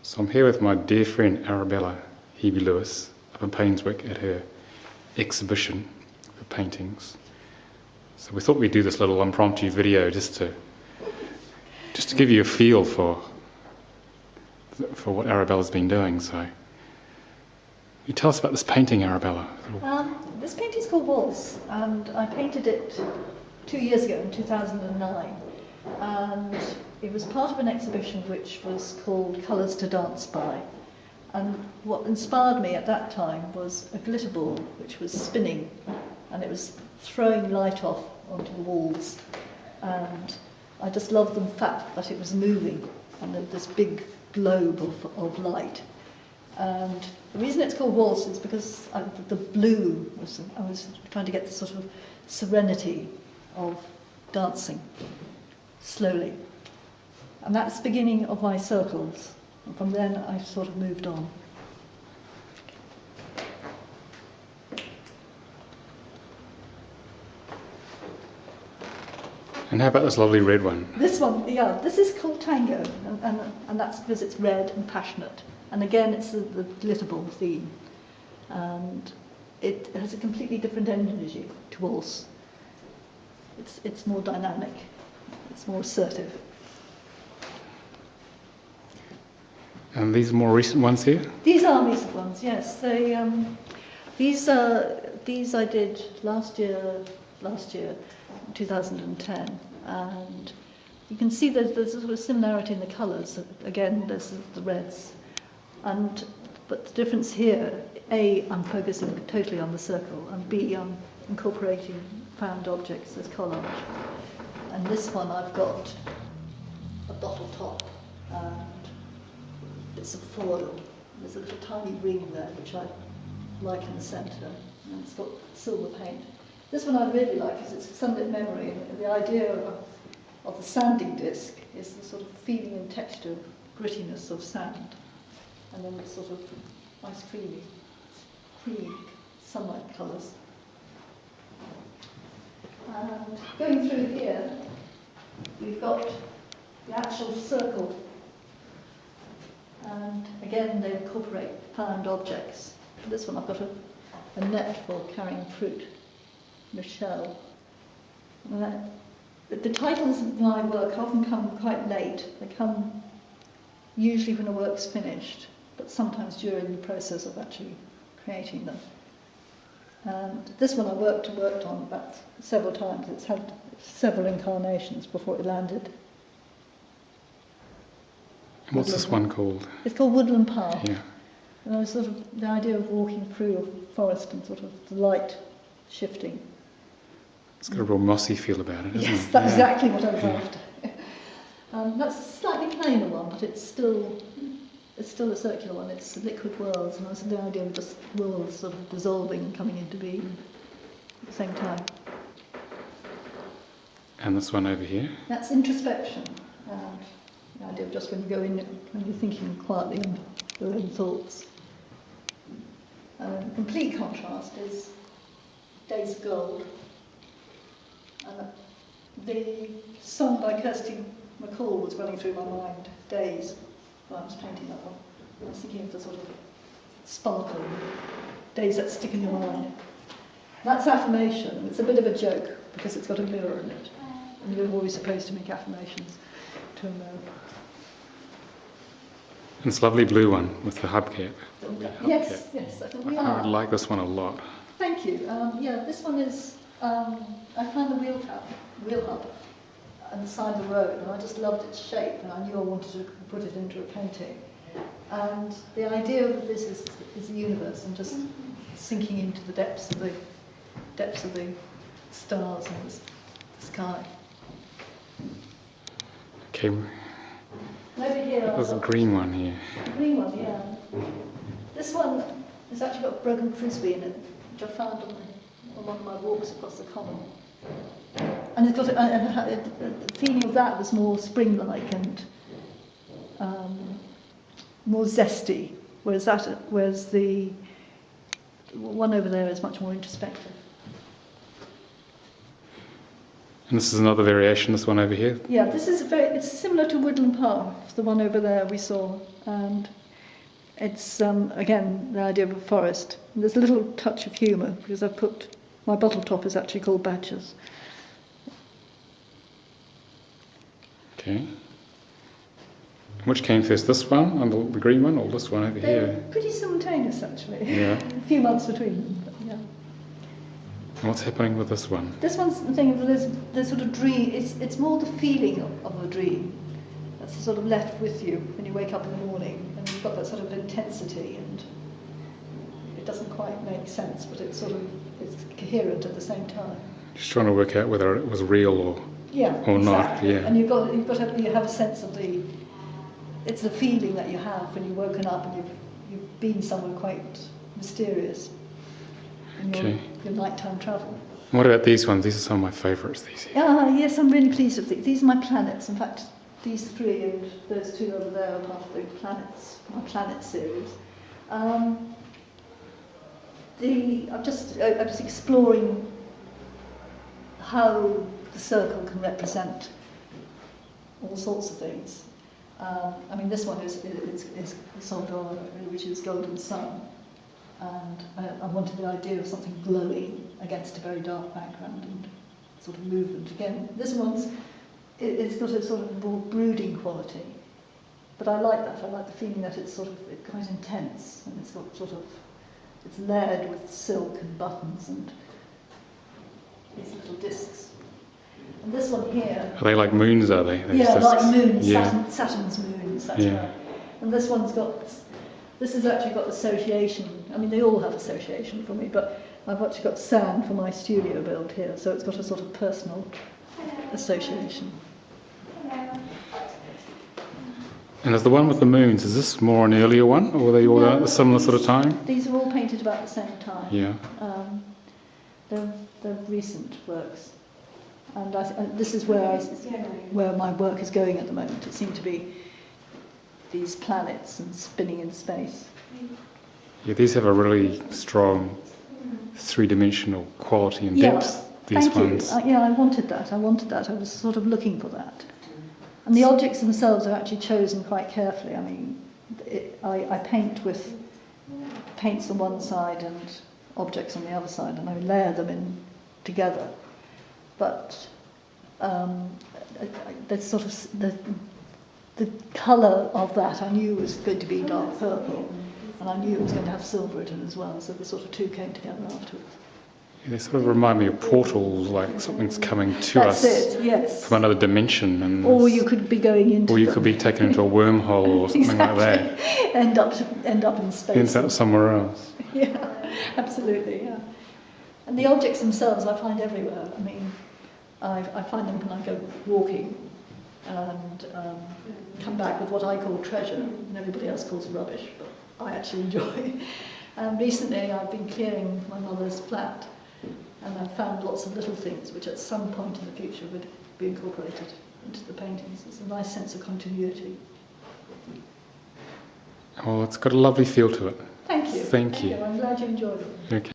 So I'm here with my dear friend Ahrabella Heabe up in Painswick at her exhibition of paintings. So we thought we'd do this little impromptu video just to give you a feel for what Ahrabella's been doing. So you tell us about this painting, Ahrabella. This painting is called Waltz, and I painted it 2 years ago in 2009, and it was part of an exhibition which was called Colours to Dance By. And what inspired me at that time was a glitter ball which was spinning, and it was throwing light off onto the walls, and I just loved the fact that it was moving and this big globe of light. And the reason it's called Waltz is because the blue I was trying to get the sort of serenity of dancing slowly. And that's the beginning of my circles. And from then I sort of moved on. And how about this lovely red one? This one, yeah, this is called Tango, and that's because it's red and passionate. And again, it's the glitter ball theme. And it has a completely different energy to Waltz. It's more dynamic, it's more assertive. And these are more recent ones here? These are recent ones, yes. These I did last year, 2010, and you can see that there's a sort of similarity in the colours. Again, there's the reds, but the difference here: A, I'm focusing totally on the circle, and B, I'm incorporating found objects as collage. And this one, I've got a bottle top and bits of foil. There's a little tiny ring there, which I like in the centre, and it's got silver paint. This one I really like because it's sunlit memory, and the idea of the sanding disc is the sort of feeling and texture, grittiness of sand, and then the sort of nice creamy sunlight colours. And going through here, we've got the actual circle, and again they incorporate found objects. For this one I've got a net for carrying fruit, Michelle. The titles of my work often come quite late. They come usually when a work's finished, but sometimes during the process of actually creating them. And this one I worked on about several times. It's had several incarnations before it landed. What's this one called? It's called Woodland Path. Yeah. And I was sort of the idea of walking through a forest and sort of the light shifting. It's got a real mossy feel about it, isn't Yes, it? that's exactly what I was after. That's a slightly plainer one, but it's still a circular one. It's liquid worlds, and that's the idea of just worlds sort of dissolving and coming into being at the same time. And this one over here? That's introspection. The idea of just when you go in, when you're thinking quietly and your own thoughts. Complete contrast is Days of Gold. The song by Kirsty MacColl was running through my mind, Days, while I was painting that one. I was thinking of the sort of sparkle, days that stick in your mind. That's affirmation. It's a bit of a joke because it's got a mirror in it. And you're always supposed to make affirmations to a mirror. And this lovely blue one with the hubcap. Yes, I think we are. I like this one a lot. Thank you. This one is, I found the wheel hub on the side of the road, and I just loved its shape, and I knew I wanted to put it into a painting. And the idea of this is the universe, and just sinking into the depths of the stars and the sky. Okay. And over here, there's a green one here. The green one, yeah. This one has actually got a broken frisbee in it, which I found on one of my walks across the common. And it's got the feeling of that was more spring-like and more zesty, whereas the one over there is much more introspective. And this is another variation, this one over here. Yeah, this is it's similar to Woodland Path, the one over there we saw, and it's again the idea of a forest. And there's a little touch of humour because I've put my bottle top is actually called Badgers. Okay. Which came first, this one and the green one, or this one over They're here? pretty simultaneous actually. Yeah. A few months between them. But yeah. And what's happening with this one? This one's the thing. There's sort of dream. It's more the feeling of a dream that's sort of left with you when you wake up in the morning, and you've got that sort of intensity, and it doesn't quite make sense, but it's coherent at the same time. Just trying to work out whether it was real or Exactly. not. Yeah. And you have a sense of it's the feeling that you have when you've woken up and you've been somewhere quite mysterious in your nighttime travel. What about these ones? These are some of my favourites. These here. Yes, I'm really pleased with these. These are my planets. In fact, these three and those two over there are part of my planet series. I'm just exploring how the circle can represent all sorts of things. I mean, this one is Soldor, which is golden sun, and I wanted the idea of something glowing against a very dark background and sort of movement. Again, this it's got a sort of more brooding quality, but I like that. I like the feeling that it's quite intense, and it's got it's layered with silk and buttons and these little discs. And this one here... Are they like moons, are they? Like moons, yeah. Saturn's moons, that's right. And this has actually got association. I mean, they all have association for me, but I've actually got sand for my studio build here, so it's got a sort of personal association. And is the one with the moons, is this more an earlier one, or were they all done at a similar sort of time? These are all painted about the same time. Yeah. They're recent works. And this is where my work is going at the moment. It seemed to be these planets and spinning in space. Yeah, these have a really strong three-dimensional quality and depth. These ones. Thank you. I wanted that. I was sort of looking for that. And the objects themselves are actually chosen quite carefully. I mean, I paint with paints on one side and objects on the other side, and I layer them in together. But the colour of that I knew was going to be dark purple, and I knew it was going to have silver in it as well, so the sort of two came together afterwards. Yeah, they sort of remind me of portals, like something's coming to us yes. from another dimension. And or you could be going into Or you could be taken into a wormhole or something like that. End up in space. Ends up somewhere else. Yeah, absolutely, yeah. And the objects themselves I find everywhere. I mean, I find them when I go walking and come back with what I call treasure, and everybody else calls rubbish, but I actually enjoy. Recently I've been clearing my mother's flat, and I've found lots of little things which at some point in the future would be incorporated into the paintings. It's a nice sense of continuity. Well, it's got a lovely feel to it. Thank you. Thank you. I'm glad you enjoyed it. Okay.